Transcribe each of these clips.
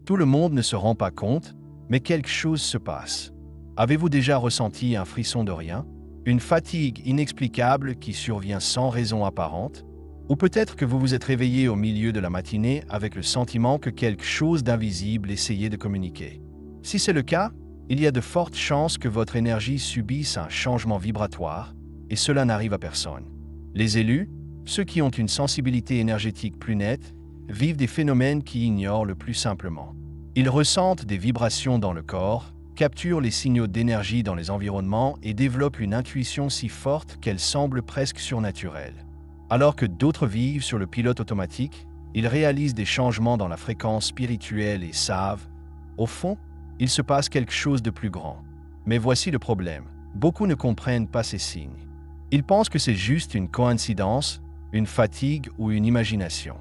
Tout le monde ne se rend pas compte, mais quelque chose se passe. Avez-vous déjà ressenti un frisson de rien? Une fatigue inexplicable qui survient sans raison apparente? Ou peut-être que vous vous êtes réveillé au milieu de la matinée avec le sentiment que quelque chose d'invisible essayait de communiquer. Si c'est le cas, il y a de fortes chances que votre énergie subisse un changement vibratoire, et cela n'arrive à personne. Les élus, ceux qui ont une sensibilité énergétique plus nette, vivent des phénomènes qui ignorent le plus simplement. Ils ressentent des vibrations dans le corps, capturent les signaux d'énergie dans les environnements et développent une intuition si forte qu'elle semble presque surnaturelle. Alors que d'autres vivent sur le pilote automatique, ils réalisent des changements dans la fréquence spirituelle et savent, au fond, il se passe quelque chose de plus grand. Mais voici le problème, beaucoup ne comprennent pas ces signes. Ils pensent que c'est juste une coïncidence, une fatigue ou une imagination.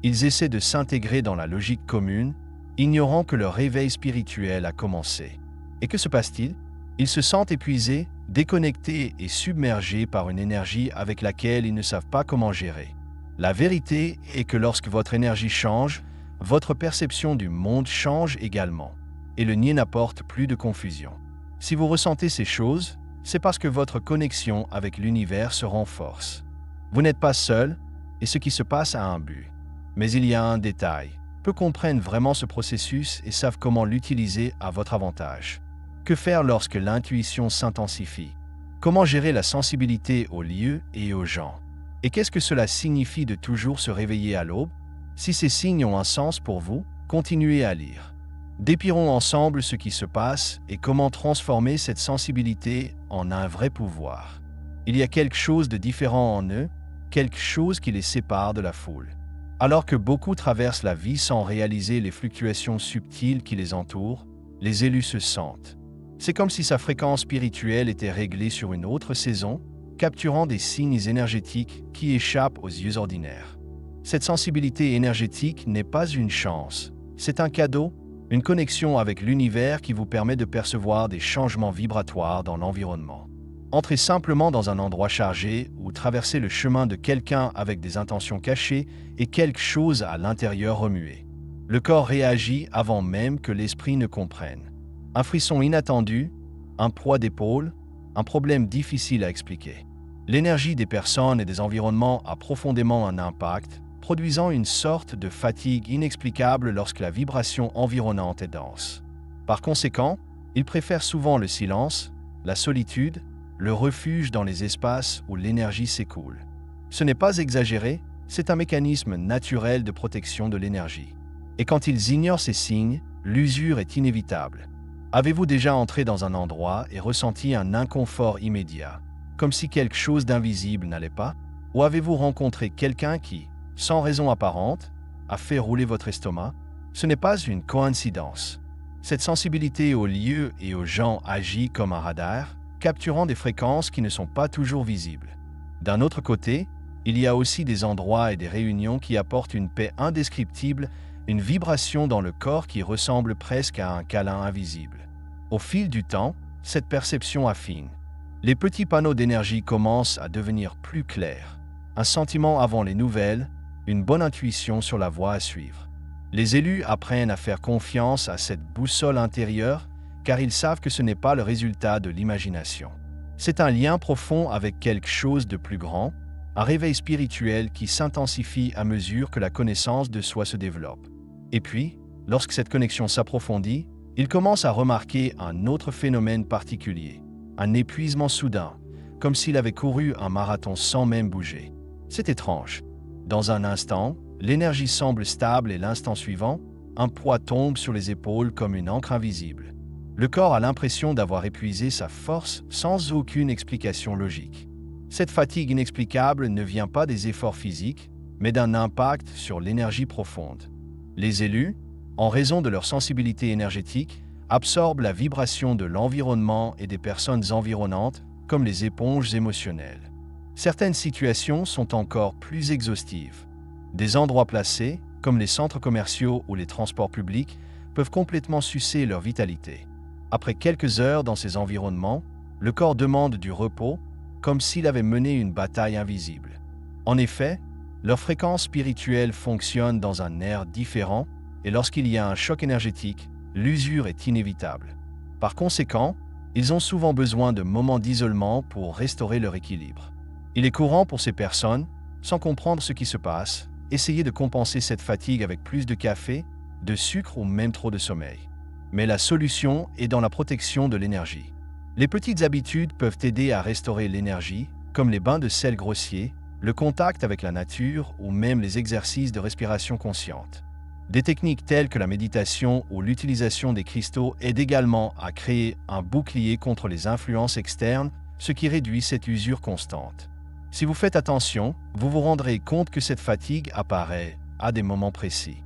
Ils essaient de s'intégrer dans la logique commune, ignorant que leur réveil spirituel a commencé. Et que se passe-t-il? Ils se sentent épuisés, déconnectés et submergés par une énergie avec laquelle ils ne savent pas comment gérer. La vérité est que lorsque votre énergie change, votre perception du monde change également, et le nier n'apporte plus de confusion. Si vous ressentez ces choses, c'est parce que votre connexion avec l'univers se renforce. Vous n'êtes pas seul, et ce qui se passe a un but. Mais il y a un détail. Peu comprennent vraiment ce processus et savent comment l'utiliser à votre avantage. Que faire lorsque l'intuition s'intensifie? Comment gérer la sensibilité aux lieux et aux gens? Et qu'est-ce que cela signifie de toujours se réveiller à l'aube? Si ces signes ont un sens pour vous, continuez à lire. Dépirons ensemble ce qui se passe et comment transformer cette sensibilité en un vrai pouvoir. Il y a quelque chose de différent en eux, quelque chose qui les sépare de la foule. Alors que beaucoup traversent la vie sans réaliser les fluctuations subtiles qui les entourent, les élus se sentent. C'est comme si sa fréquence spirituelle était réglée sur une autre saison, capturant des signes énergétiques qui échappent aux yeux ordinaires. Cette sensibilité énergétique n'est pas une chance, c'est un cadeau, une connexion avec l'univers qui vous permet de percevoir des changements vibratoires dans l'environnement. Entrez simplement dans un endroit chargé ou traversez le chemin de quelqu'un avec des intentions cachées et quelque chose à l'intérieur remuer. Le corps réagit avant même que l'esprit ne comprenne. Un frisson inattendu, un poids d'épaule, un problème difficile à expliquer. L'énergie des personnes et des environnements a profondément un impact, produisant une sorte de fatigue inexplicable lorsque la vibration environnante est dense. Par conséquent, ils préfèrent souvent le silence, la solitude, le refuge dans les espaces où l'énergie s'écoule. Ce n'est pas exagéré, c'est un mécanisme naturel de protection de l'énergie. Et quand ils ignorent ces signes, l'usure est inévitable. Avez-vous déjà entré dans un endroit et ressenti un inconfort immédiat, comme si quelque chose d'invisible n'allait pas? Ou avez-vous rencontré quelqu'un qui, sans raison apparente, a fait rouler votre estomac? Ce n'est pas une coïncidence. Cette sensibilité aux lieux et aux gens agit comme un radar, capturant des fréquences qui ne sont pas toujours visibles. D'un autre côté, il y a aussi des endroits et des réunions qui apportent une paix indescriptible, une vibration dans le corps qui ressemble presque à un câlin invisible. Au fil du temps, cette perception affine. Les petits panneaux d'énergie commencent à devenir plus clairs. Un sentiment avant les nouvelles, une bonne intuition sur la voie à suivre. Les élus apprennent à faire confiance à cette boussole intérieure car ils savent que ce n'est pas le résultat de l'imagination. C'est un lien profond avec quelque chose de plus grand, un réveil spirituel qui s'intensifie à mesure que la connaissance de soi se développe. Et puis, lorsque cette connexion s'approfondit, ils commencent à remarquer un autre phénomène particulier, un épuisement soudain, comme s'il avait couru un marathon sans même bouger. C'est étrange. Dans un instant, l'énergie semble stable et l'instant suivant, un poids tombe sur les épaules comme une encre invisible. Le corps a l'impression d'avoir épuisé sa force sans aucune explication logique. Cette fatigue inexplicable ne vient pas des efforts physiques, mais d'un impact sur l'énergie profonde. Les élus, en raison de leur sensibilité énergétique, absorbent la vibration de l'environnement et des personnes environnantes comme les éponges émotionnelles. Certaines situations sont encore plus exhaustives. Des endroits placés, comme les centres commerciaux ou les transports publics, peuvent complètement sucer leur vitalité. Après quelques heures dans ces environnements, le corps demande du repos, comme s'il avait mené une bataille invisible. En effet, leur fréquence spirituelle fonctionne dans un air différent, et lorsqu'il y a un choc énergétique, l'usure est inévitable. Par conséquent, ils ont souvent besoin de moments d'isolement pour restaurer leur équilibre. Il est courant pour ces personnes, sans comprendre ce qui se passe, essayer de compenser cette fatigue avec plus de café, de sucre ou même trop de sommeil. Mais la solution est dans la protection de l'énergie. Les petites habitudes peuvent aider à restaurer l'énergie, comme les bains de sel grossier, le contact avec la nature ou même les exercices de respiration consciente. Des techniques telles que la méditation ou l'utilisation des cristaux aident également à créer un bouclier contre les influences externes, ce qui réduit cette usure constante. Si vous faites attention, vous vous rendrez compte que cette fatigue apparaît à des moments précis.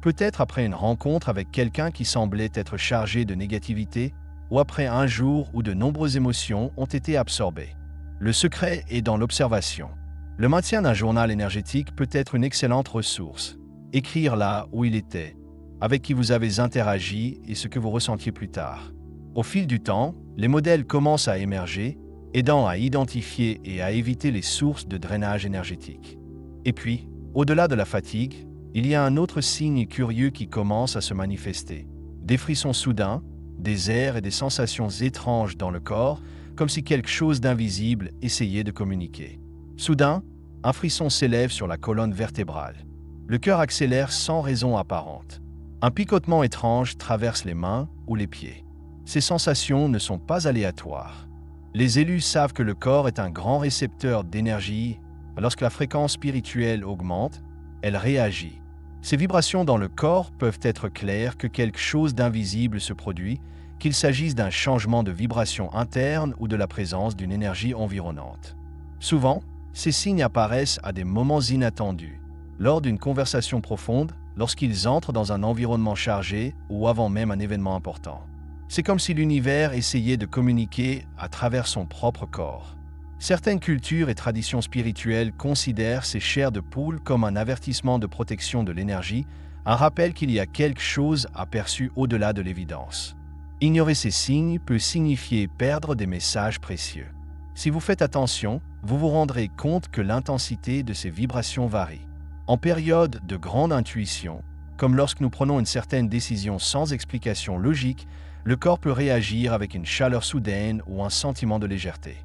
Peut-être après une rencontre avec quelqu'un qui semblait être chargé de négativité, ou après un jour où de nombreuses émotions ont été absorbées. Le secret est dans l'observation. Le maintien d'un journal énergétique peut être une excellente ressource. Écrire là où il était, avec qui vous avez interagi et ce que vous ressentiez plus tard. Au fil du temps, les modèles commencent à émerger, aidant à identifier et à éviter les sources de drainage énergétique. Et puis, au-delà de la fatigue, il y a un autre signe curieux qui commence à se manifester. Des frissons soudains, des airs et des sensations étranges dans le corps, comme si quelque chose d'invisible essayait de communiquer. Soudain, un frisson s'élève sur la colonne vertébrale. Le cœur accélère sans raison apparente. Un picotement étrange traverse les mains ou les pieds. Ces sensations ne sont pas aléatoires. Les élus savent que le corps est un grand récepteur d'énergie. Lorsque la fréquence spirituelle augmente, elle réagit. Ces vibrations dans le corps peuvent être claires que quelque chose d'invisible se produit, qu'il s'agisse d'un changement de vibration interne ou de la présence d'une énergie environnante. Souvent, ces signes apparaissent à des moments inattendus. Lors d'une conversation profonde, lorsqu'ils entrent dans un environnement chargé ou avant même un événement important. C'est comme si l'univers essayait de communiquer à travers son propre corps. Certaines cultures et traditions spirituelles considèrent ces chairs de poule comme un avertissement de protection de l'énergie, un rappel qu'il y a quelque chose à perçu au-delà de l'évidence. Ignorer ces signes peut signifier perdre des messages précieux. Si vous faites attention, vous vous rendrez compte que l'intensité de ces vibrations varie. En période de grande intuition, comme lorsque nous prenons une certaine décision sans explication logique, le corps peut réagir avec une chaleur soudaine ou un sentiment de légèreté.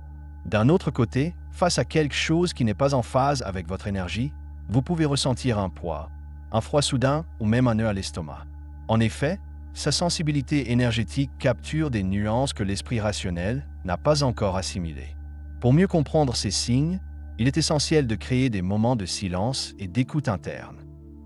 D'un autre côté, face à quelque chose qui n'est pas en phase avec votre énergie, vous pouvez ressentir un poids, un froid soudain ou même un nœud à l'estomac. En effet, sa sensibilité énergétique capture des nuances que l'esprit rationnel n'a pas encore assimilées. Pour mieux comprendre ces signes, il est essentiel de créer des moments de silence et d'écoute interne.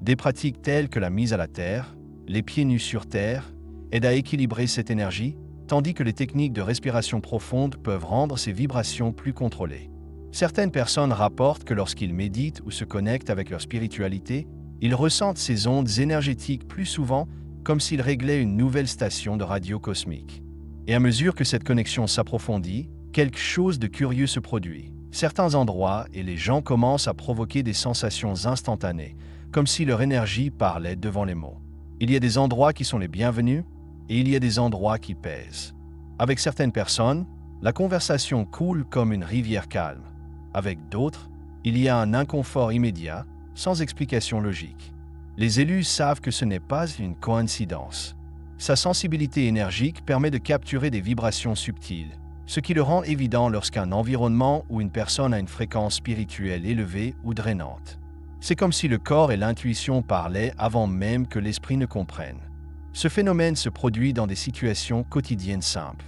Des pratiques telles que la mise à la terre, les pieds nus sur terre, aident à équilibrer cette énergie, tandis que les techniques de respiration profonde peuvent rendre ces vibrations plus contrôlées. Certaines personnes rapportent que lorsqu'ils méditent ou se connectent avec leur spiritualité, ils ressentent ces ondes énergétiques plus souvent, comme s'ils réglaient une nouvelle station de radio cosmique. Et à mesure que cette connexion s'approfondit, quelque chose de curieux se produit. Certains endroits et les gens commencent à provoquer des sensations instantanées, comme si leur énergie parlait devant les mots. Il y a des endroits qui sont les bienvenus et il y a des endroits qui pèsent. Avec certaines personnes, la conversation coule comme une rivière calme. Avec d'autres, il y a un inconfort immédiat, sans explication logique. Les élus savent que ce n'est pas une coïncidence. Sa sensibilité énergique permet de capturer des vibrations subtiles, ce qui le rend évident lorsqu'un environnement ou une personne a une fréquence spirituelle élevée ou drainante. C'est comme si le corps et l'intuition parlaient avant même que l'esprit ne comprenne. Ce phénomène se produit dans des situations quotidiennes simples.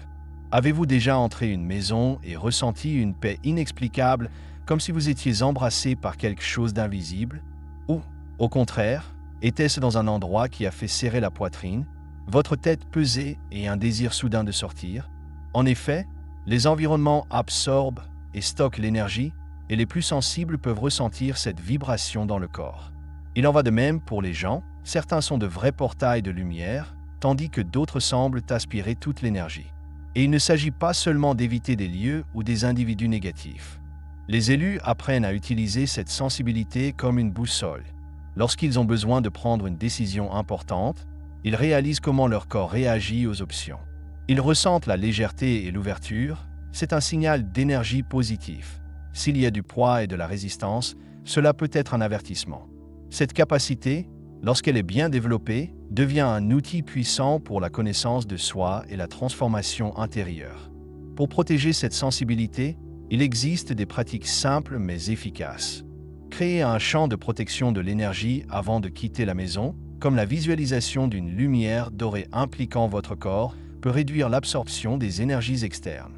Avez-vous déjà entré une maison et ressenti une paix inexplicable, comme si vous étiez embrassé par quelque chose d'invisible? Ou, au contraire, était-ce dans un endroit qui a fait serrer la poitrine, votre tête pesée et un désir soudain de sortir? En effet, les environnements absorbent et stockent l'énergie, et les plus sensibles peuvent ressentir cette vibration dans le corps. Il en va de même pour les gens, certains sont de vrais portails de lumière, tandis que d'autres semblent aspirer toute l'énergie. Et il ne s'agit pas seulement d'éviter des lieux ou des individus négatifs. Les élus apprennent à utiliser cette sensibilité comme une boussole. Lorsqu'ils ont besoin de prendre une décision importante, ils réalisent comment leur corps réagit aux options. Ils ressentent la légèreté et l'ouverture, c'est un signal d'énergie positif. S'il y a du poids et de la résistance, cela peut être un avertissement. Cette capacité, lorsqu'elle est bien développée, devient un outil puissant pour la connaissance de soi et la transformation intérieure. Pour protéger cette sensibilité, il existe des pratiques simples mais efficaces. Créer un champ de protection de l'énergie avant de quitter la maison, comme la visualisation d'une lumière dorée impliquant votre corps, peut réduire l'absorption des énergies externes.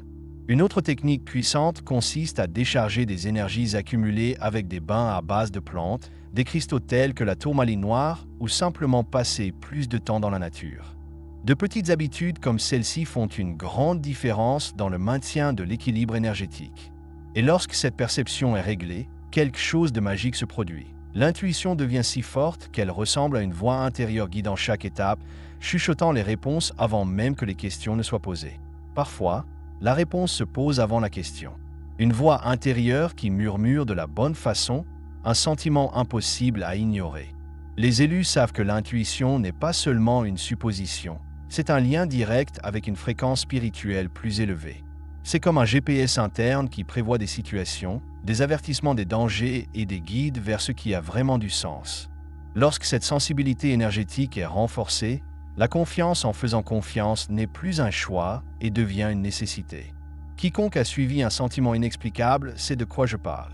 Une autre technique puissante consiste à décharger des énergies accumulées avec des bains à base de plantes, des cristaux tels que la tourmaline noire ou simplement passer plus de temps dans la nature. De petites habitudes comme celles-ci font une grande différence dans le maintien de l'équilibre énergétique. Et lorsque cette perception est réglée, quelque chose de magique se produit. L'intuition devient si forte qu'elle ressemble à une voix intérieure guidant chaque étape, chuchotant les réponses avant même que les questions ne soient posées. Parfois, la réponse se pose avant la question. Une voix intérieure qui murmure de la bonne façon, un sentiment impossible à ignorer. Les élus savent que l'intuition n'est pas seulement une supposition, c'est un lien direct avec une fréquence spirituelle plus élevée. C'est comme un GPS interne qui prévoit des situations, des avertissements des dangers et des guides vers ce qui a vraiment du sens. Lorsque cette sensibilité énergétique est renforcée, la confiance en faisant confiance n'est plus un choix et devient une nécessité. Quiconque a suivi un sentiment inexplicable sait de quoi je parle.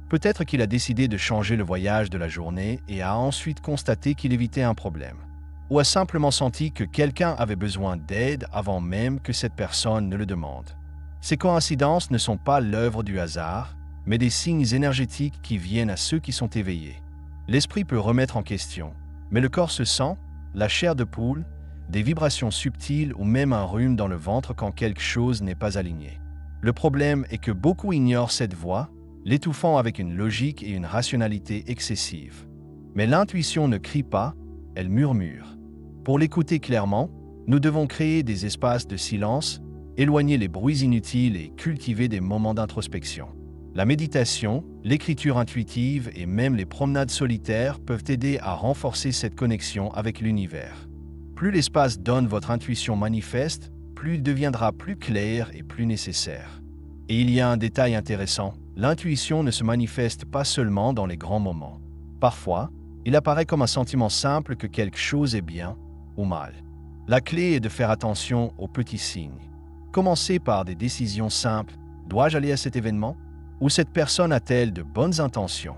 Peut-être qu'il a décidé de changer le voyage de la journée et a ensuite constaté qu'il évitait un problème. Ou a simplement senti que quelqu'un avait besoin d'aide avant même que cette personne ne le demande. Ces coïncidences ne sont pas l'œuvre du hasard, mais des signes énergétiques qui viennent à ceux qui sont éveillés. L'esprit peut remettre en question, mais le corps se sent, la chair de poule, des vibrations subtiles ou même un rhume dans le ventre quand quelque chose n'est pas aligné. Le problème est que beaucoup ignorent cette voix, l'étouffant avec une logique et une rationalité excessive. Mais l'intuition ne crie pas, elle murmure. Pour l'écouter clairement, nous devons créer des espaces de silence, éloigner les bruits inutiles et cultiver des moments d'introspection. La méditation, l'écriture intuitive et même les promenades solitaires peuvent aider à renforcer cette connexion avec l'univers. Plus l'espace donne votre intuition manifeste, plus il deviendra plus clair et plus nécessaire. Et il y a un détail intéressant, l'intuition ne se manifeste pas seulement dans les grands moments. Parfois, il apparaît comme un sentiment simple que quelque chose est bien ou mal. La clé est de faire attention aux petits signes. Commencez par des décisions simples. Dois-je aller à cet événement? Ou cette personne a-t-elle de bonnes intentions?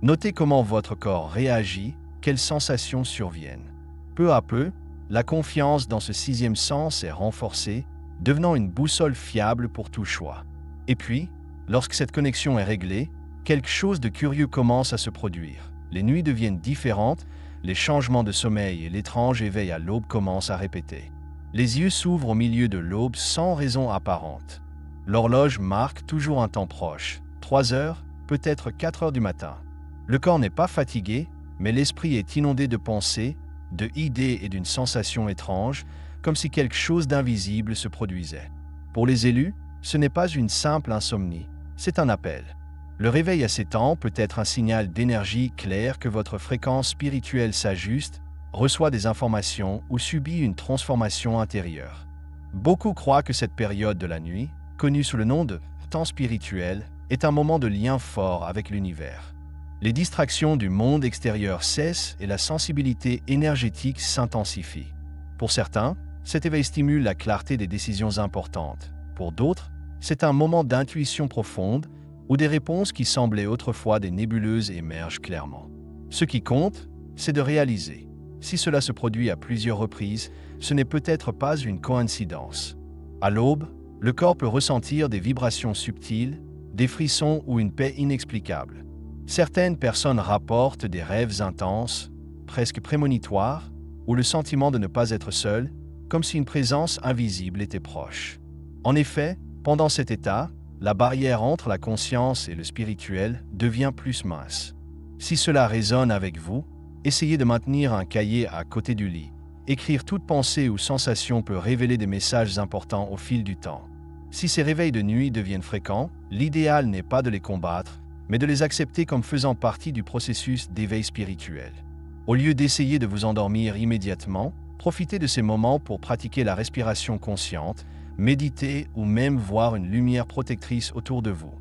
Notez comment votre corps réagit, quelles sensations surviennent. Peu à peu, la confiance dans ce sixième sens est renforcée, devenant une boussole fiable pour tout choix. Et puis, lorsque cette connexion est réglée, quelque chose de curieux commence à se produire. Les nuits deviennent différentes, les changements de sommeil et l'étrange éveil à l'aube commencent à répéter. Les yeux s'ouvrent au milieu de l'aube sans raison apparente. L'horloge marque toujours un temps proche, 3 heures, peut-être 4 heures du matin. Le corps n'est pas fatigué, mais l'esprit est inondé de pensées, de idées et d'une sensation étrange, comme si quelque chose d'invisible se produisait. Pour les élus, ce n'est pas une simple insomnie, c'est un appel. Le réveil à ces temps peut être un signal d'énergie clair que votre fréquence spirituelle s'ajuste, reçoit des informations ou subit une transformation intérieure. Beaucoup croient que cette période de la nuit, connue sous le nom de temps spirituel, est un moment de lien fort avec l'univers. Les distractions du monde extérieur cessent et la sensibilité énergétique s'intensifie. Pour certains, cet éveil stimule la clarté des décisions importantes. Pour d'autres, c'est un moment d'intuition profonde où des réponses qui semblaient autrefois des nébuleuses émergent clairement. Ce qui compte, c'est de réaliser. Si cela se produit à plusieurs reprises, ce n'est peut-être pas une coïncidence. À l'aube, le corps peut ressentir des vibrations subtiles, des frissons ou une paix inexplicable. Certaines personnes rapportent des rêves intenses, presque prémonitoires, ou le sentiment de ne pas être seul, comme si une présence invisible était proche. En effet, pendant cet état, la barrière entre la conscience et le spirituel devient plus mince. Si cela résonne avec vous, essayez de maintenir un cahier à côté du lit. Écrire toute pensée ou sensation peut révéler des messages importants au fil du temps. Si ces réveils de nuit deviennent fréquents, l'idéal n'est pas de les combattre, mais de les accepter comme faisant partie du processus d'éveil spirituel. Au lieu d'essayer de vous endormir immédiatement, profitez de ces moments pour pratiquer la respiration consciente, méditer ou même voir une lumière protectrice autour de vous.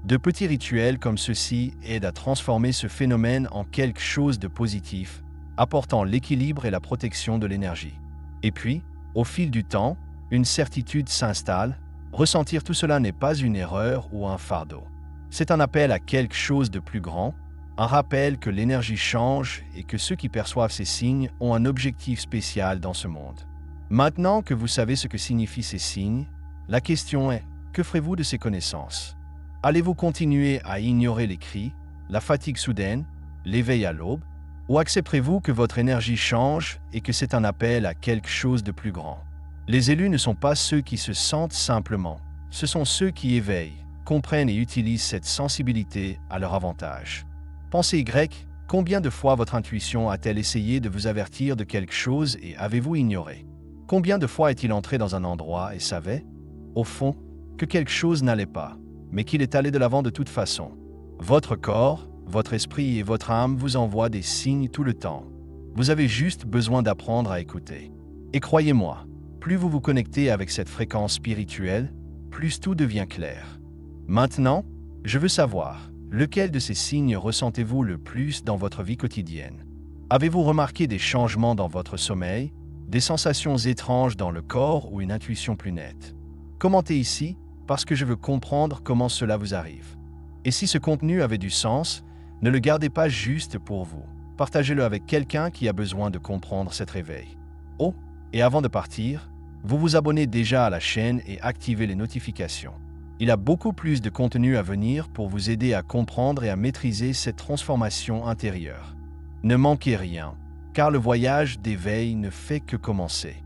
De petits rituels comme ceux-ci aident à transformer ce phénomène en quelque chose de positif, apportant l'équilibre et la protection de l'énergie. Et puis, au fil du temps, une certitude s'installe, ressentir tout cela n'est pas une erreur ou un fardeau. C'est un appel à quelque chose de plus grand, un rappel que l'énergie change et que ceux qui perçoivent ces signes ont un objectif spécial dans ce monde. Maintenant que vous savez ce que signifient ces signes, la question est, que ferez-vous de ces connaissances? Allez-vous continuer à ignorer les cris, la fatigue soudaine, l'éveil à l'aube, ou accepterez-vous que votre énergie change et que c'est un appel à quelque chose de plus grand? Les élus ne sont pas ceux qui se sentent simplement, ce sont ceux qui éveillent, comprennent et utilisent cette sensibilité à leur avantage. Pensez Y, combien de fois votre intuition a-t-elle essayé de vous avertir de quelque chose et avez-vous ignoré? Combien de fois est-il entré dans un endroit et savait, au fond, que quelque chose n'allait pas, mais qu'il est allé de l'avant de toute façon? Votre corps, votre esprit et votre âme vous envoient des signes tout le temps. Vous avez juste besoin d'apprendre à écouter. Et croyez-moi, plus vous vous connectez avec cette fréquence spirituelle, plus tout devient clair. Maintenant, je veux savoir, lequel de ces signes ressentez-vous le plus dans votre vie quotidienne? Avez-vous remarqué des changements dans votre sommeil, des sensations étranges dans le corps ou une intuition plus nette? Commentez ici, parce que je veux comprendre comment cela vous arrive. Et si ce contenu avait du sens, ne le gardez pas juste pour vous. Partagez-le avec quelqu'un qui a besoin de comprendre cet réveil. Oh, et avant de partir, vous vous abonnez déjà à la chaîne et activez les notifications. Il y a beaucoup plus de contenu à venir pour vous aider à comprendre et à maîtriser cette transformation intérieure. Ne manquez rien, car le voyage d'éveil ne fait que commencer.